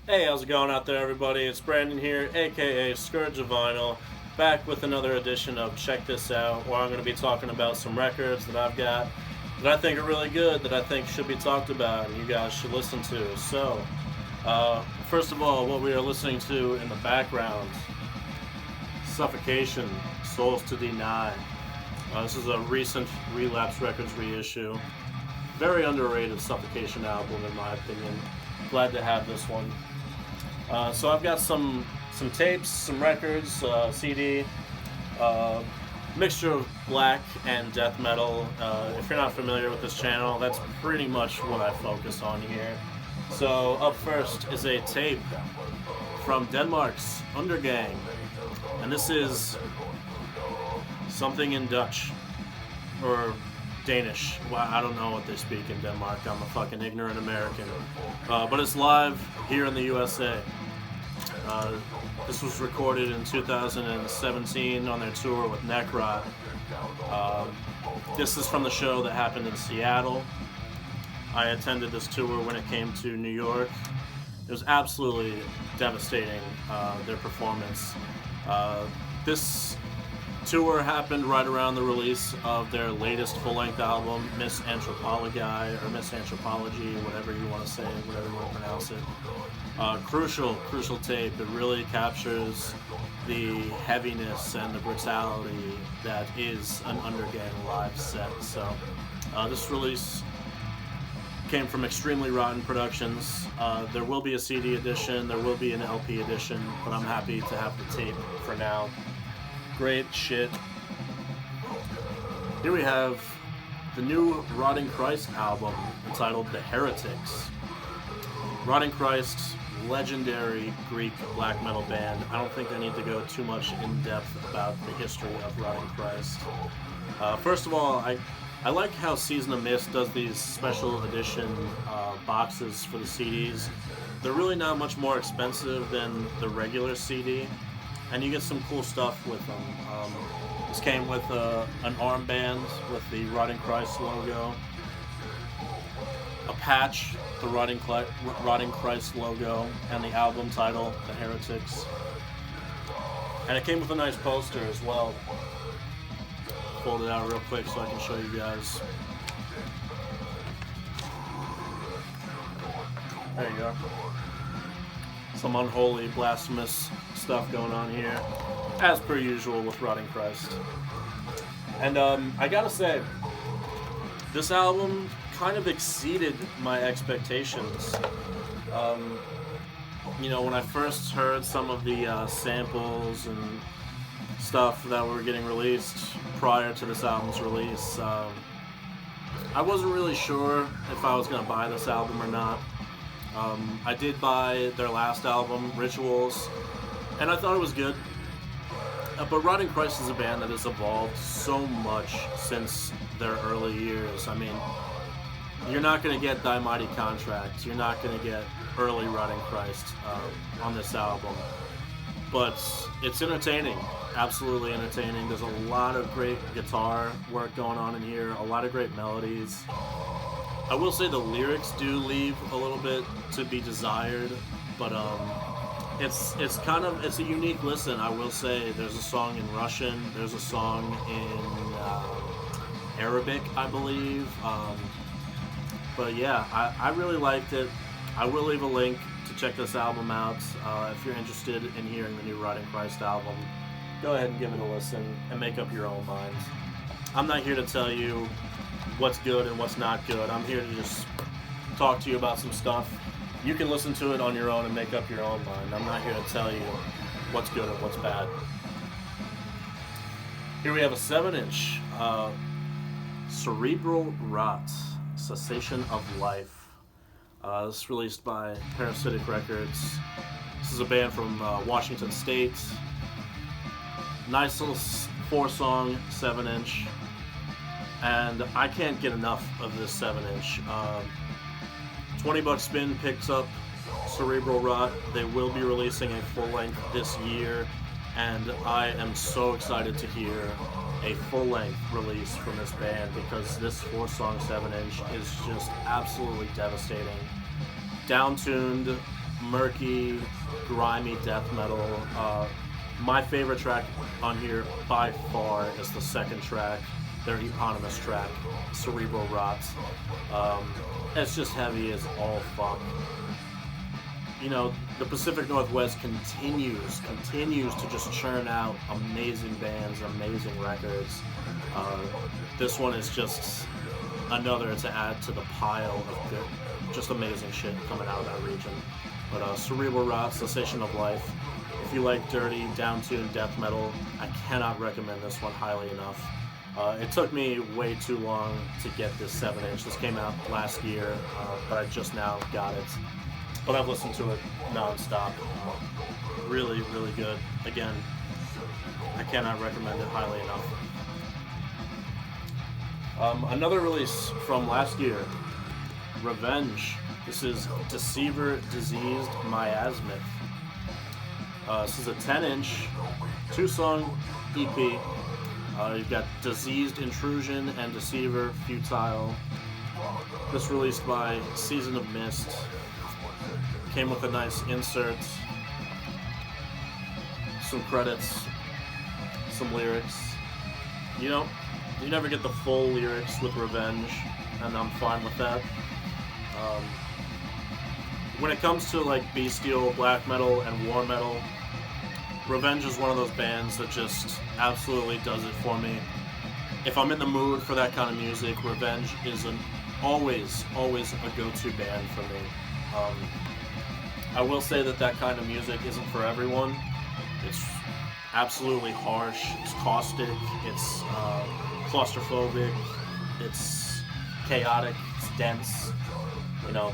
Hey, how's it going out there, everybody? It's Brandon here, aka Scourge of Vinyl, back with another edition of Check This Out, where I'm going to be talking about some records that I've got that I think are really good, that I think should be talked about, and you guys should listen to. First of all, what we are listening to in the background, Suffocation, Souls to Deny. This is a recent Relapse Records reissue. Very underrated Suffocation album, in my opinion. Glad to have this one. So I've got some tapes, some records, CD, mixture of black and death metal. If you're not familiar with this channel, that's pretty much what I focus on here. So up first is a tape from Denmark's Undergang, and this is something in Dutch or Danish. Well, I don't know what they speak in Denmark. I'm a fucking ignorant American. But it's live here in the USA. This was recorded in 2017 on their tour with Necrot. This is from the show that happened in Seattle. I attended this tour when it came to New York. It was absolutely devastating, their performance. This tour happened right around the release of their latest full-length album, Miss Anthropology, or Miss Anthropology, whatever you want to say, whatever you want to pronounce it. Crucial tape. It really captures the heaviness and the brutality that is an Undergang live set. So this release came from Extremely Rotten Productions. There will be a CD edition, there will be an LP edition, but I'm happy to have the tape for now. Great shit. Here we have the new Rotting Christ album entitled The Heretics. Rotting Christ, legendary Greek black metal band. I don't think I need to go too much in depth about the history of Rotting Christ. First of all, I like how Season of Mist does these special edition boxes for the CDs. They're really not much more expensive than the regular CD, and you get some cool stuff with them. This came with an armband with the Rotting Christ logo, a patch, the Rotting Christ logo, and the album title, The Heretics. And it came with a nice poster as well. Fold it out real quick so I can show you guys. There you go. Some unholy, blasphemous stuff going on here, as per usual with Rotting Christ. And I gotta say, this album kind of exceeded my expectations. When I first heard some of the samples and stuff that were getting released prior to this album's release, I wasn't really sure if I was gonna buy this album or not. I did buy their last album, Rituals, and I thought it was good. But Rotting Christ is a band that has evolved so much since their early years. I mean, you're not going to get Thy Mighty Contract, you're not going to get early Rotting Christ on this album. But it's entertaining, absolutely entertaining. There's a lot of great guitar work going on in here, a lot of great melodies. I will say the lyrics do leave a little bit to be desired, but it's a unique listen. I will say there's a song in Russian, there's a song in Arabic, I believe. But yeah, I really liked it. I will leave a link to check this album out. If you're interested in hearing the new Rotting Christ album, go ahead and give it a listen and make up your own mind. I'm not here to tell you what's good and what's not good. I'm here to just talk to you about some stuff. You can listen to it on your own and make up your own mind. I'm not here to tell you what's good and what's bad. Here we have a 7-inch, Cerebral Rot, Cessation of Life. This is released by Parasitic Records. This is a band from Washington State. Nice little 4-song 7-inch. And I can't get enough of this 7-inch. $20 spin picks up Cerebral Rot. They will be releasing a full length this year, and I am so excited to hear a full length release from this band because this 4-song 7-inch is just absolutely devastating. Down-tuned, murky, grimy death metal. My favorite track on here by far is the second track, their eponymous track, Cerebral Rot. It's just heavy as all fuck. You know, the Pacific Northwest continues to just churn out amazing bands, amazing records. This one is just another to add to the pile of good, just amazing shit coming out of that region. But Cerebral Rot, Cessation of Life. If you like dirty, down-tuned death metal, I cannot recommend this one highly enough. It took me way too long to get this 7-inch. This came out last year, but I just now got it. But I've listened to it non-stop. Really, really good. Again, I cannot recommend it highly enough. Another release from last year, Revenge. This is Deceiver Diseased Miasmic. This is a 10-inch, 2-song EP. You've got Diseased Intrusion and Deceiver Futile. This released by Season of Mist. Came with a nice insert, some credits, some lyrics. You know, you never get the full lyrics with Revenge, and I'm fine with that. When it comes to like bestial black metal and war metal, Revenge is one of those bands that just absolutely does it for me. If I'm in the mood for that kind of music, Revenge is always a go-to band for me. I will say that kind of music isn't for everyone. It's absolutely harsh, it's caustic, it's claustrophobic, it's chaotic, it's dense. You know,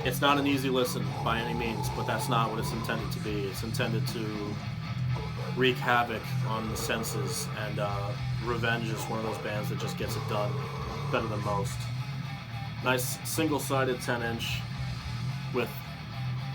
it's not an easy listen by any means, but that's not what it's intended to be. It's intended to wreak havoc on the senses, and Revenge is one of those bands that just gets it done better than most. Nice single-sided 10-inch with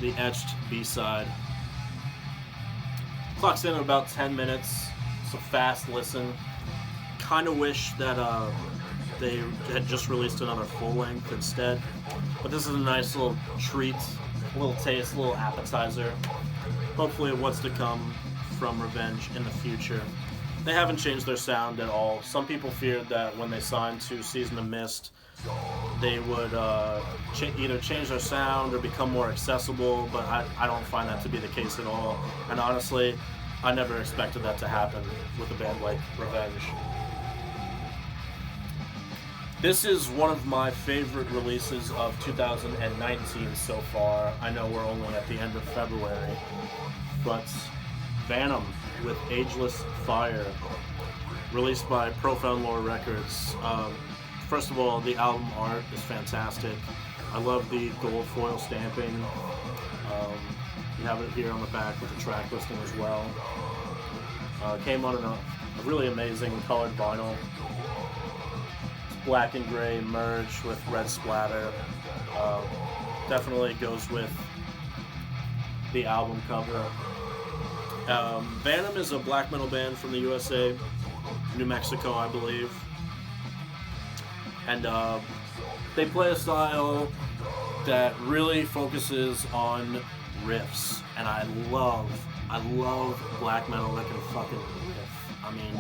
the etched B-side. Clocks in at about 10 minutes. It's a fast listen. Kind of wish that they had just released another full-length instead. But this is a nice little treat, a little taste, a little appetizer. Hopefully of what's to come from Revenge in the future. They haven't changed their sound at all. Some people feared that when they signed to Season of Mist, they would either change their sound or become more accessible, but I don't find that to be the case at all. And honestly, I never expected that to happen with a band like Revenge. This is one of my favorite releases of 2019 so far. I know we're only at the end of February, but Venom with Ageless Fire, released by Profound Lore Records. First of all, the album art is fantastic. I love the gold foil stamping. You have it here on the back with the track listing as well. Came on a really amazing colored vinyl. It's black and gray merged with red splatter. Definitely goes with the album cover. Venom is a black metal band from the USA, New Mexico, I believe. And they play a style that really focuses on riffs, and I love black metal that can fucking riff. I mean,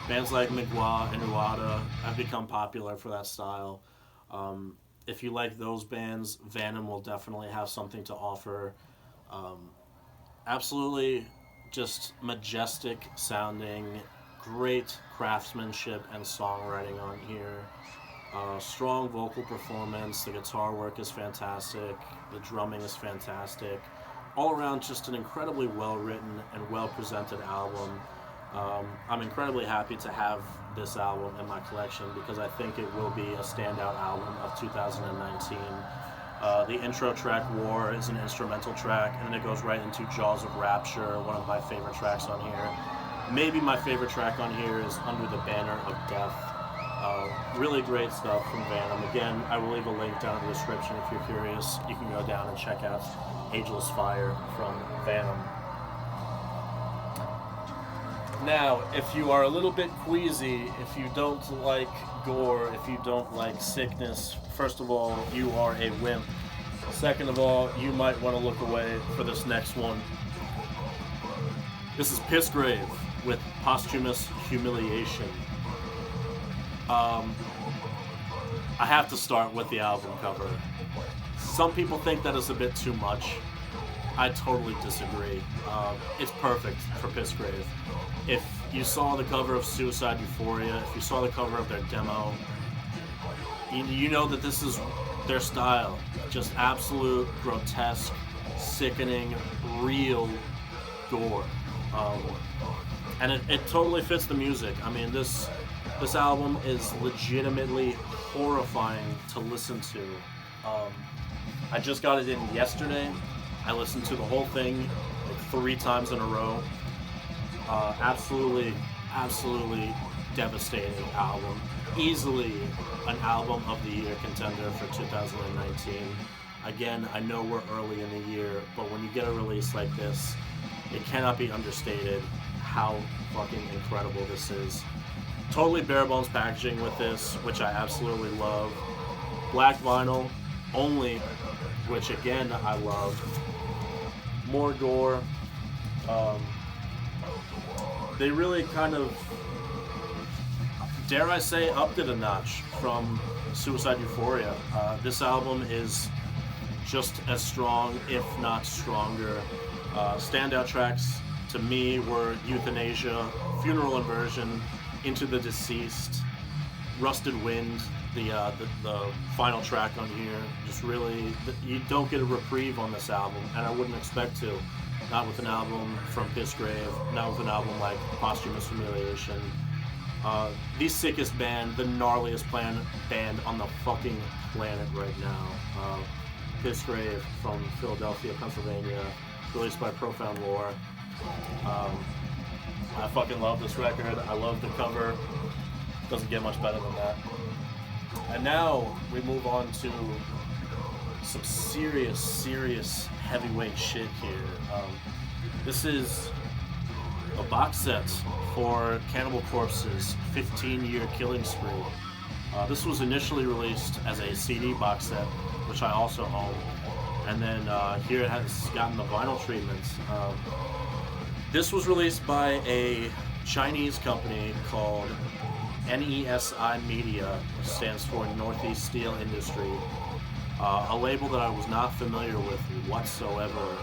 bands like Migwa and Uada have become popular for that style. If you like those bands, Venom will definitely have something to offer. Absolutely just majestic sounding, great craftsmanship and songwriting on here. Strong vocal performance, the guitar work is fantastic, the drumming is fantastic. All around, just an incredibly well-written and well-presented album. I'm incredibly happy to have this album in my collection because I think it will be a standout album of 2019. The intro track, War, is an instrumental track, and then it goes right into Jaws of Rapture, one of my favorite tracks on here. Maybe my favorite track on here is Under the Banner of Death. Really great stuff from Venom. Again, I will leave a link down in the description if you're curious. You can go down and check out Ageless Fire from Venom. Now, if you are a little bit queasy, if you don't like gore, if you don't like sickness, first of all, you are a wimp. Second of all, you might want to look away for this next one. This is Pissgrave with Posthumous Humiliation. I have to start with the album cover. Some people think that is a bit too much. I totally disagree. It's perfect for Pissgrave. If you saw the cover of Suicide Euphoria, if you saw the cover of their demo, you know that this is their style. Just absolute, grotesque, sickening, real gore. And it totally fits the music. I mean, this album is legitimately horrifying to listen to. I just got it in yesterday. I listened to the whole thing like 3 times in a row. Absolutely devastating album. Easily an album of the year contender for 2019. Again, I know we're early in the year, but when you get a release like this, it cannot be understated how fucking incredible this is. Totally bare bones packaging with this, which I absolutely love. Black vinyl only, which again I love. More gore. They really kind of, dare I say, upped it a notch from Suicide Euphoria. This album is just as strong, if not stronger. Standout tracks to me were Euthanasia, Funeral Inversion, Into the Deceased, Rusted Wind, the final track on here. Just really, you don't get a reprieve on this album, and I wouldn't expect to. Not with an album from Pissgrave, not with an album like Posthumous Humiliation. The sickest band, the gnarliest band on the fucking planet right now. Pissgrave from Philadelphia, Pennsylvania, released by Profound Lore. I fucking love this record. I love the cover. Doesn't get much better than that. And now we move on to some serious heavyweight shit here. This is a box set for Cannibal Corpse's 15-year killing spree. This was initially released as a CD box set, which I also own, and then here it has gotten the vinyl treatment. This was released by a Chinese company called NESI Media, which stands for Northeast Steel Industry. A label that I was not familiar with whatsoever.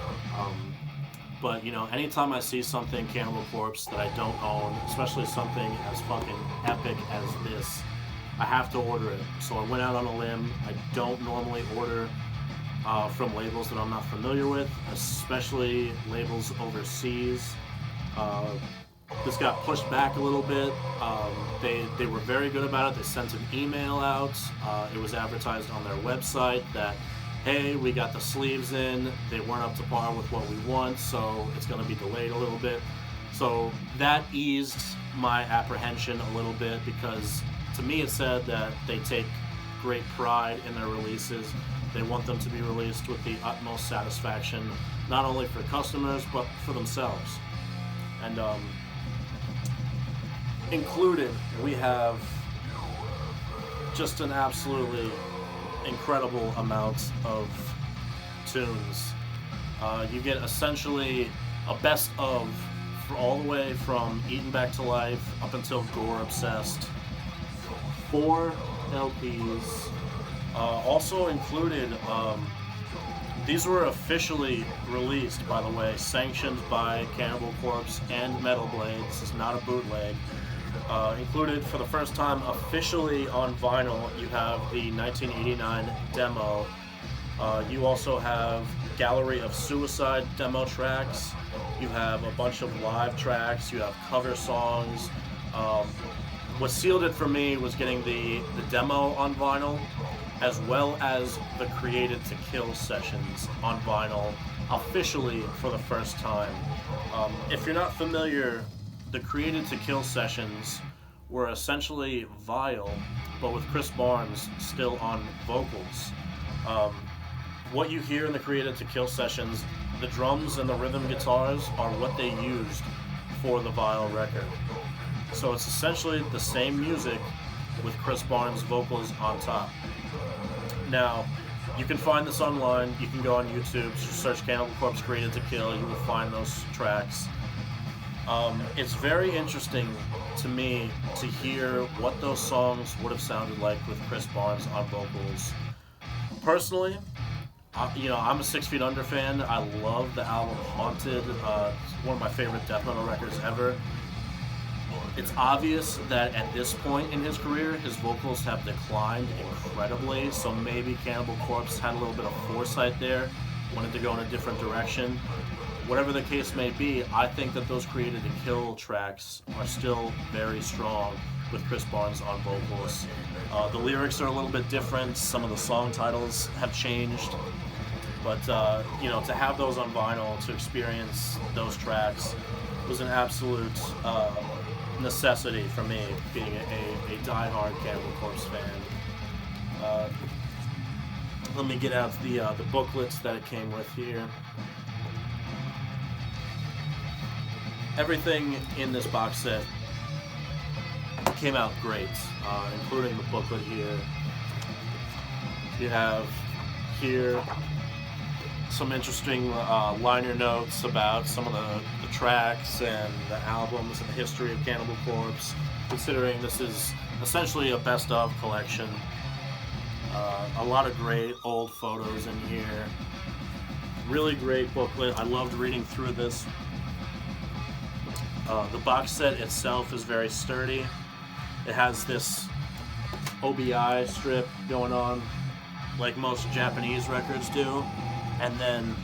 But, you know, anytime I see something Cannibal Corpse that I don't own, especially something as fucking epic as this, I have to order it. So I went out on a limb. I don't normally order from labels that I'm not familiar with, especially labels overseas. This got pushed back a little bit. They were very good about it. They sent an email out. It was advertised on their website that, hey, we got the sleeves in. They weren't up to par with what we want, so it's going to be delayed a little bit. So that eased my apprehension a little bit, because to me it said that they take great pride in their releases. They want them to be released with the utmost satisfaction, not only for customers, but for themselves. And included, we have just an absolutely incredible amount of tunes. You get essentially a best of, for all the way from Eaten Back to Life up until Gore Obsessed. 4 LPs. Also included, these were officially released, by the way, sanctioned by Cannibal Corpse and Metal Blade. This is not a bootleg. Included for the first time officially on vinyl, you have the 1989 demo. You also have Gallery of Suicide demo tracks. You have a bunch of live tracks. You have cover songs. What sealed it for me was getting the demo on vinyl, as well as the Created to Kill sessions on vinyl, officially for the first time. If you're not familiar, the Created to Kill sessions were essentially Vile, but with Chris Barnes still on vocals. What you hear in the Created to Kill sessions, the drums and the rhythm guitars are what they used for the Vile record. So it's essentially the same music with Chris Barnes' vocals on top. Now, You can find this online. You can go on YouTube, just search Cannibal Corpse Created to Kill. You will find those tracks. It's very interesting to me to hear what those songs would have sounded like with Chris Barnes on vocals. Personally, I'm a 6 Feet Under fan. I love the album Haunted. It's one of my favorite death metal records ever. It's obvious that at this point in his career, his vocals have declined incredibly, so maybe Cannibal Corpse had a little bit of foresight there, wanted to go in a different direction. Whatever the case may be, I think that those Created to Kill tracks are still very strong with Chris Barnes on vocals. The lyrics are a little bit different, some of the song titles have changed, but to have those on vinyl, to experience those tracks, was an absolute necessity for me, being a die-hard Cannibal Corpse fan. Let me get out the booklets that it came with here. Everything in this box set came out great, including the booklet here. You have here some interesting liner notes about some of the tracks and the albums and the history of Cannibal Corpse, considering this is essentially a best-of collection. A lot of great old photos in here. Really great booklet. I loved reading through this. The box set itself is very sturdy. It has this OBI strip going on, like most Japanese records do. And then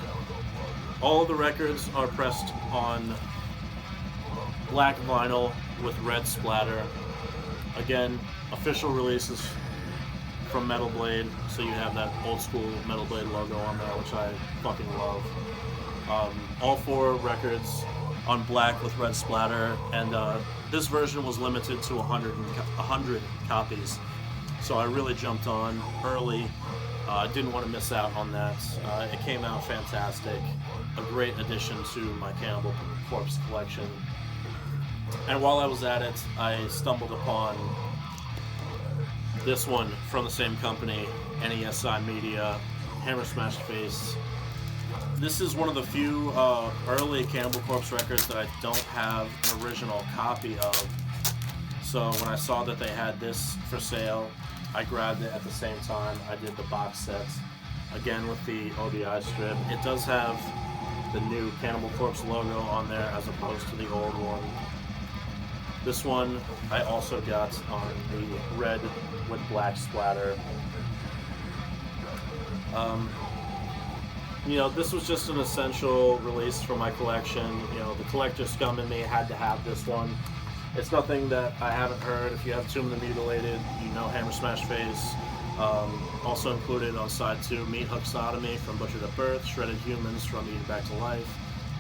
all of the records are pressed on black vinyl with red splatter. Again, official releases from Metal Blade, so you have that old school Metal Blade logo on there, which I fucking love. All 4 records on black with red splatter, and this version was limited to 100 copies, so I really jumped on early. I didn't want to miss out on that. It came out fantastic, a great addition to my Cannibal Corpse collection. And while I was at it, I stumbled upon this one from the same company, NESI Media, Hammer Smashed Face. This is one of the few early Cannibal Corpse records that I don't have an original copy of. So when I saw that they had this for sale, I grabbed it at the same time. I did the box set, again with the OBI strip. It does have the new Cannibal Corpse logo on there as opposed to the old one. This one I also got on the red with black splatter. This was just an essential release for my collection. The collector scum in me had to have this one. It's nothing that I haven't heard. If you have Tomb of the Mutilated, Hammer Smash Face. Also included on side 2, Meat Hook Sodomy from Butchered at Birth, Shredded Humans from Eaten Back to Life.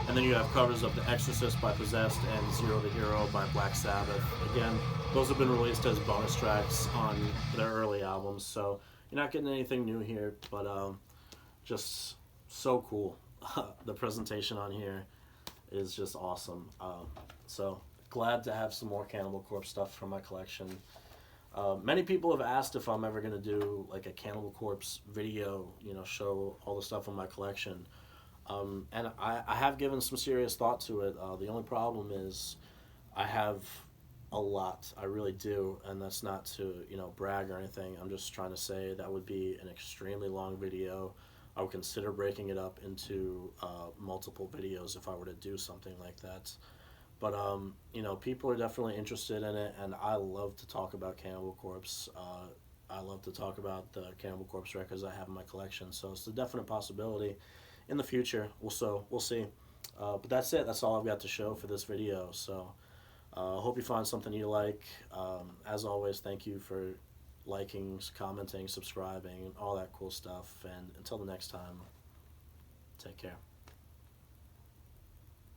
And then you have covers of The Exorcist by Possessed and Zero the Hero by Black Sabbath. Again, those have been released as bonus tracks on their early albums, so you're not getting anything new here, but just so cool. The presentation on here is just awesome. So glad to have some more Cannibal Corpse stuff from my collection. Many people have asked if I'm ever going to do like a Cannibal Corpse video, show all the stuff in my collection. And I have given some serious thought to it. The only problem is I have a lot. I really do. And that's not to, brag or anything. I'm just trying to say that would be an extremely long video. I would consider breaking it up into multiple videos if I were to do something like that. But, people are definitely interested in it, and I love to talk about Cannibal Corpse. I love to talk about the Cannibal Corpse records I have in my collection, so it's a definite possibility in the future. We'll see. But that's it. That's all I've got to show for this video. So I hope you find something you like. As always, thank you for liking, commenting, subscribing, all that cool stuff. And until the next time, take care.